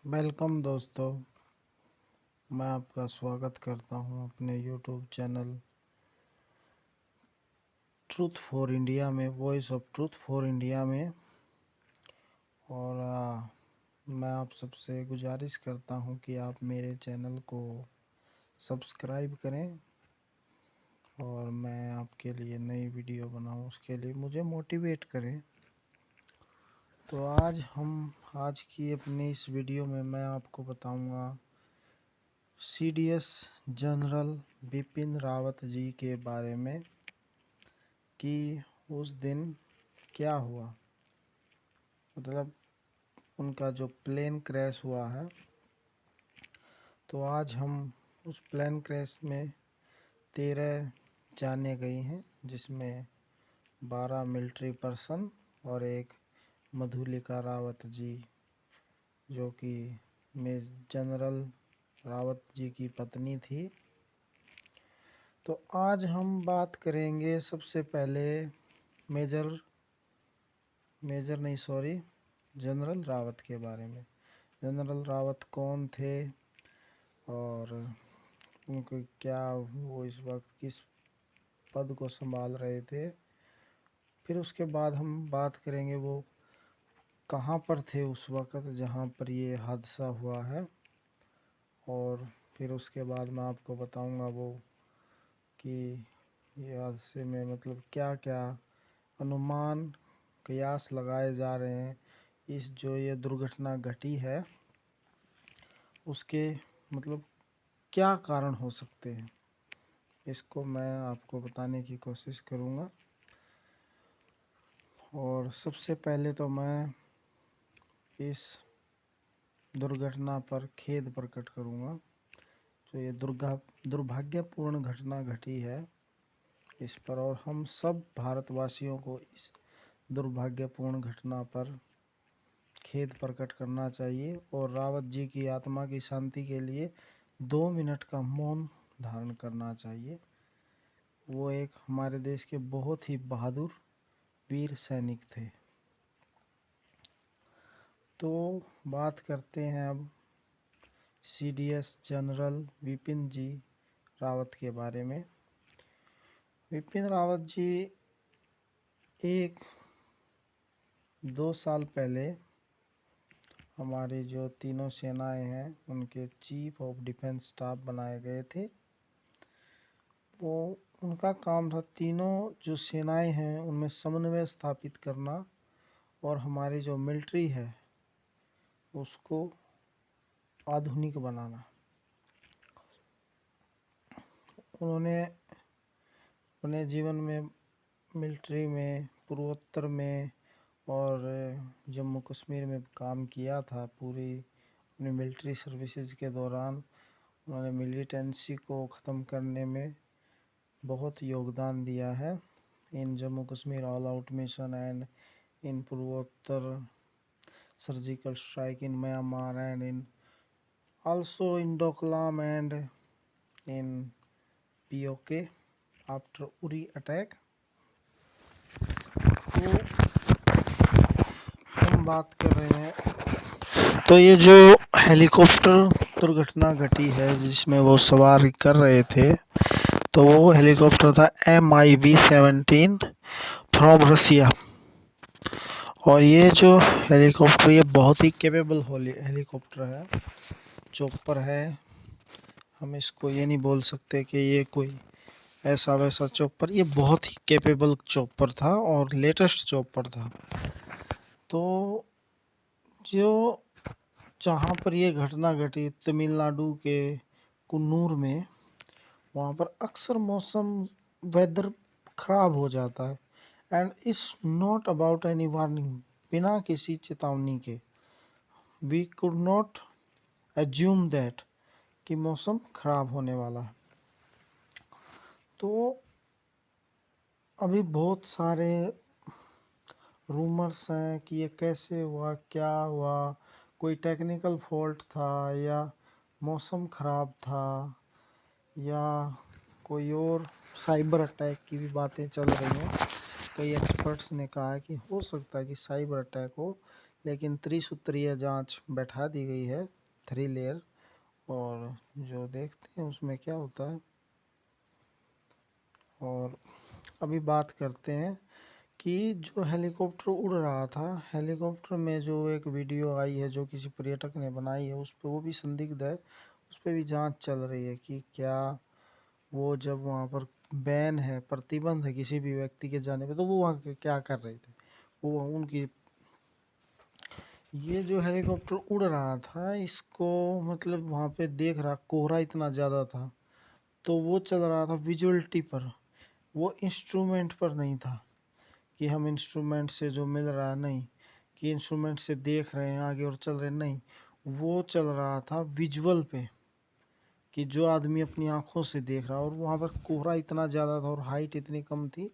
Welcome दोस्तों, मैं आपका स्वागत करता हूं अपने YouTube channel truth for India में, voice of truth for India में। और मैं आप सबसे गुजारिश करता हूं कि आप मेरे चैनल को सब्सक्राइब करें और मैं आपके लिए नई वीडियो बनाऊं, उसके लिए मुझे मोटिवेट करें। तो आज की अपनी इस वीडियो में मैं आपको बताऊंगा सीडीएस जनरल बिपिन रावत जी के बारे में कि उस दिन क्या हुआ। मतलब उनका जो प्लेन क्रैश हुआ है, तो आज हम उस प्लेन क्रैश में 13 जाने गई हैं, जिसमें 12 मिलिट्री पर्सन और एक मधुलिका रावत जी, जो कि जनरल रावत जी की पत्नी थी। तो आज हम बात करेंगे सबसे पहले जनरल रावत के बारे में। जनरल रावत कौन थे और उनको वो इस वक्त किस पद को संभाल रहे थे। फिर उसके बाद हम बात करेंगे वो कहाँ पर थे उस वक्त जहाँ पर ये हादसा हुआ है। और फिर उसके बाद मैं आपको बताऊंगा वो कि ये हादसे में मतलब क्या क्या अनुमान कयास लगाए जा रहे हैं, इस जो ये दुर्घटना घटी है उसके मतलब क्या कारण हो सकते हैं, इसको मैं आपको बताने की कोशिश करूँगा। और सबसे पहले तो मैं इस दुर्घटना पर खेद प्रकट करूँगा, जो ये दुर्भाग्यपूर्ण घटना घटी है इस पर, और हम सब भारतवासियों को इस दुर्भाग्यपूर्ण घटना पर खेद प्रकट करना चाहिए और रावत जी की आत्मा की शांति के लिए 2 मिनट का मौन धारण करना चाहिए। वो एक हमारे देश के बहुत ही बहादुर वीर सैनिक थे। तो बात करते हैं अब सीडीएस जनरल बिपिन जी रावत के बारे में। बिपिन रावत जी 2 साल पहले हमारी जो तीनों सेनाएं हैं उनके चीफ ऑफ डिफेंस स्टाफ बनाए गए थे। वो उनका काम था तीनों जो सेनाएं हैं उनमें समन्वय स्थापित करना और हमारी जो मिलिट्री है उसको आधुनिक बनाना। उन्होंने अपने जीवन में मिलिट्री में, पूर्वोत्तर में और जम्मू कश्मीर में काम किया था। पूरी अपनी मिलिट्री सर्विसेज के दौरान उन्होंने मिलिटेंसी को ख़त्म करने में बहुत योगदान दिया है। In Jammu Kashmir all out mission and in पूर्वोत्तर surgical strike in Myanmar and in also in Doklam and in POK after Uri attack। तो हम बात कर रहे हैं, तो ये जो हेलीकॉप्टर दुर्घटना घटी है जिसमें वो सवार कर रहे थे, तो वो हेलीकॉप्टर था MiV-17 फ्रॉम रसिया। और ये जो हेलीकॉप्टर ये बहुत ही कैपेबल हेलीकॉप्टर है, चॉपर है। हम इसको ये नहीं बोल सकते कि ये कोई ऐसा वैसा चॉपर, ये बहुत ही कैपेबल चॉपर था और लेटेस्ट चॉपर था। तो जो जहाँ पर ये घटना घटी तमिलनाडु के कुन्नूर में, वहाँ पर अक्सर मौसम वेदर ख़राब हो जाता है and it's not about any warning. बिना किसी चेतावनी के we could not assume that कि मौसम ख़राब होने वाला है। तो अभी बहुत सारे रूमर्स हैं कि ये कैसे हुआ, क्या हुआ, कोई टेक्निकल फॉल्ट था या मौसम ख़राब था या कोई और साइबर अटैक की भी बातें चल रही हैं। कई एक्सपर्ट्स ने कहा है कि हो सकता है कि साइबर अटैक हो, लेकिन त्रिसूत्रीय जांच बैठा दी गई है, 3 लेयर। और जो देखते हैं उसमें क्या होता है। और अभी बात करते हैं कि जो हेलीकॉप्टर उड़ रहा था, हेलीकॉप्टर में जो एक वीडियो आई है जो किसी पर्यटक ने बनाई है, उस पर वो भी संदिग्ध है, उस पर भी जांच चल रही है कि क्या वो जब वहाँ पर बैन है, प्रतिबंध है किसी भी व्यक्ति के जाने पे, तो वो वहाँ क्या कर रहे थे। वो उनकी ये जो हेलीकॉप्टर उड़ रहा था, इसको मतलब वहाँ पे देख रहा, कोहरा इतना ज़्यादा था, तो वो चल रहा था विजुअलिटी पर, वो इंस्ट्रूमेंट पर नहीं था कि हम इंस्ट्रूमेंट से जो मिल रहा है, नहीं कि इंस्ट्रूमेंट से देख रहे हैं आगे और चल रहे हैं, नहीं, वो चल रहा था विजुअल पे कि जो आदमी अपनी आंखों से देख रहा। और वहाँ पर कोहरा इतना ज़्यादा था और हाइट इतनी कम थी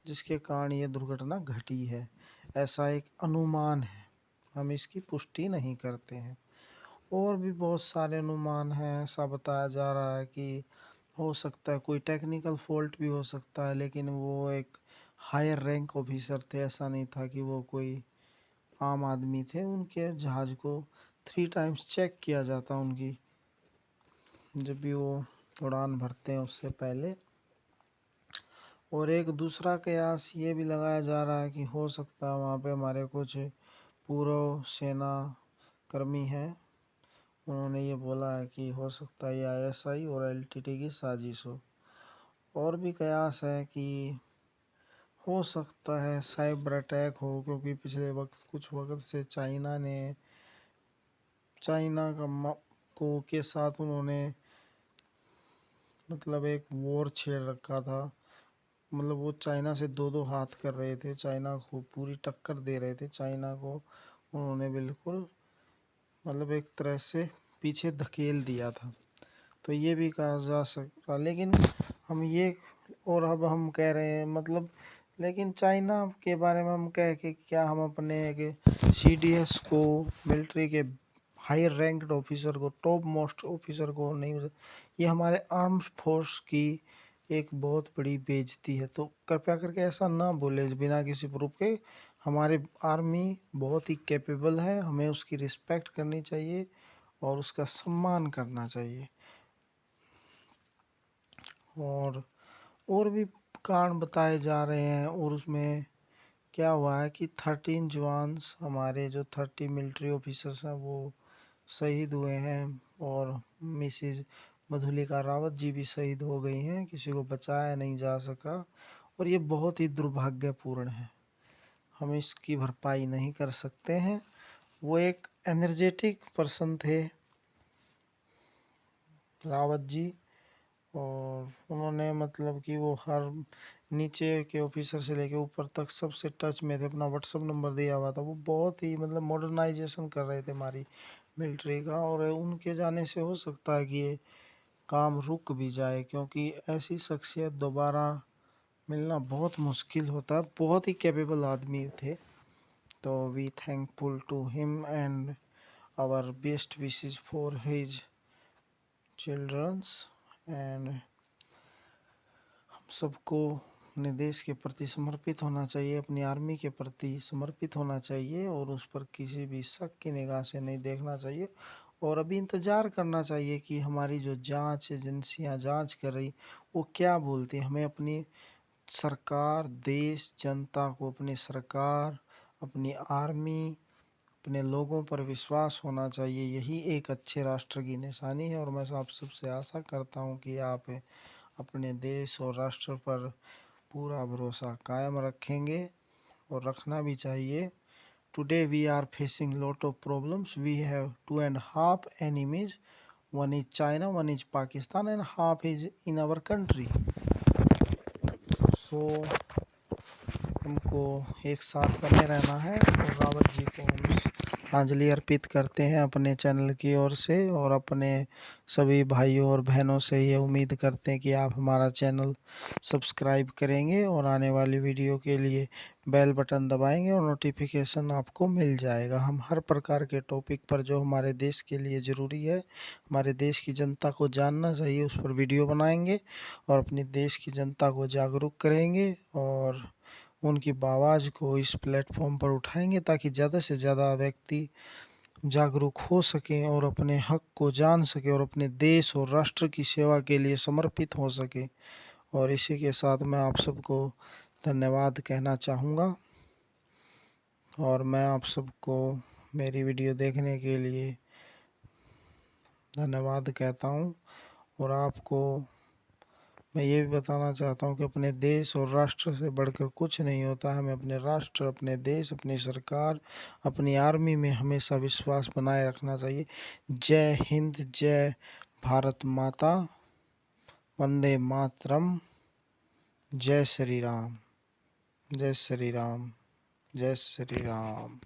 जिसके कारण ये दुर्घटना घटी है, ऐसा एक अनुमान है, हम इसकी पुष्टि नहीं करते हैं। और भी बहुत सारे अनुमान हैं, ऐसा बताया जा रहा है कि हो सकता है कोई टेक्निकल फॉल्ट भी हो सकता है, लेकिन वो एक हायर रैंक ऑफिसर थे, ऐसा नहीं था कि वो कोई आम आदमी थे। उनके जहाज़ को 3 टाइम्स चेक किया जाता उनकी, जब भी वो उड़ान भरते हैं उससे पहले। और एक दूसरा कयास ये भी लगाया जा रहा है कि हो सकता है वहाँ पे हमारे कुछ पूर्व सेना कर्मी हैं, उन्होंने ये बोला है कि हो सकता है ये आईएसआई और एलटीटी की साजिश हो। और भी कयास है कि हो सकता है साइबर अटैक हो, क्योंकि पिछले वक्त कुछ वक्त से चाइना को के साथ उन्होंने मतलब एक वॉर छेड़ रखा था। मतलब वो चाइना से दो दो हाथ कर रहे थे, चाइना को पूरी टक्कर दे रहे थे, चाइना को उन्होंने बिल्कुल मतलब एक तरह से पीछे धकेल दिया था। तो ये भी कहा जा सकता, लेकिन हम ये और अब हम कह रहे हैं मतलब, लेकिन चाइना के बारे में हम कह के क्या हम अपने सीडीएस को, मिलिट्री के हायर रैंक्ड ऑफिसर को, टॉप मोस्ट ऑफिसर को नहीं, ये हमारे आर्म्स फोर्स की एक बहुत बड़ी बेइज्जती है। तो कृपया करके ऐसा ना बोले बिना किसी प्रूफ के। हमारे आर्मी बहुत ही कैपेबल है, हमें उसकी रिस्पेक्ट करनी चाहिए और उसका सम्मान करना चाहिए। और भी कारण बताए जा रहे हैं। और उसमें क्या हुआ है कि 13 जवान्स हमारे जो 30 मिलिट्री ऑफिसर्स हैं वो शहीद हुए हैं, और मिसिज मधुलिका रावत जी भी शहीद हो गई हैं, किसी को बचाया नहीं जा सका। और ये बहुत ही दुर्भाग्यपूर्ण है, हम इसकी भरपाई नहीं कर सकते हैं। वो एक एनर्जेटिक पर्सन थे रावत जी, और उन्होंने मतलब कि वो हर नीचे के ऑफिसर से लेके ऊपर तक सबसे टच में थे, अपना व्हाट्सअप नंबर दिया हुआ था। वो बहुत ही मतलब मॉडर्नाइजेशन कर रहे थे हमारी मिलिट्री का, और उनके जाने से हो सकता है कि ये काम रुक भी जाए, क्योंकि ऐसी शख्सियत दोबारा मिलना बहुत मुश्किल होता है। बहुत ही कैपेबल आदमी थे। तो we thankful to him and our best wishes for his childrens. And हम सबको अपने देश के प्रति समर्पित होना चाहिए, अपनी आर्मी के प्रति समर्पित होना चाहिए, और उस पर किसी भी शक की निगाह से नहीं देखना चाहिए। और अभी इंतज़ार करना चाहिए कि हमारी जो जांच एजेंसियां जांच कर रही वो क्या बोलती है। हमें अपनी सरकार, देश, जनता को अपनी सरकार, अपनी आर्मी, अपने लोगों पर विश्वास होना चाहिए। यही एक अच्छे राष्ट्र की निशानी है। और मैं आप सबसे आशा करता हूँ कि आप अपने देश और राष्ट्र पर पूरा भरोसा कायम रखेंगे, और रखना भी चाहिए। Today we are facing lot of problems. We have 2.5 enemies. One is China, one is Pakistan, and half is in our country. So हमको एक साथ बने रहना है। और रावत जी को हम श्रद्धांजलि अर्पित करते हैं अपने चैनल की ओर से, और अपने सभी भाइयों और बहनों से ये उम्मीद करते हैं कि आप हमारा चैनल सब्सक्राइब करेंगे और आने वाली वीडियो के लिए बेल बटन दबाएंगे और नोटिफिकेशन आपको मिल जाएगा। हम हर प्रकार के टॉपिक पर जो हमारे देश के लिए ज़रूरी है, हमारे देश की जनता को जानना चाहिए, उस पर वीडियो बनाएंगे और अपने देश की जनता को जागरूक करेंगे। और उनकी आवाज़ को इस प्लेटफॉर्म पर उठाएंगे ताकि ज़्यादा से ज़्यादा व्यक्ति जागरूक हो सकें और अपने हक को जान सकें और अपने देश और राष्ट्र की सेवा के लिए समर्पित हो सकें। और इसी के साथ मैं आप सबको धन्यवाद कहना चाहूँगा और मैं आप सबको मेरी वीडियो देखने के लिए धन्यवाद कहता हूँ। और आपको मैं ये भी बताना चाहता हूँ कि अपने देश और राष्ट्र से बढ़कर कुछ नहीं होता। हमें अपने राष्ट्र, अपने देश, अपनी सरकार, अपनी आर्मी में हमेशा विश्वास बनाए रखना चाहिए। जय हिंद, जय भारत माता, वंदे मातरम, जय श्री राम, जय श्री राम, जय श्री राम।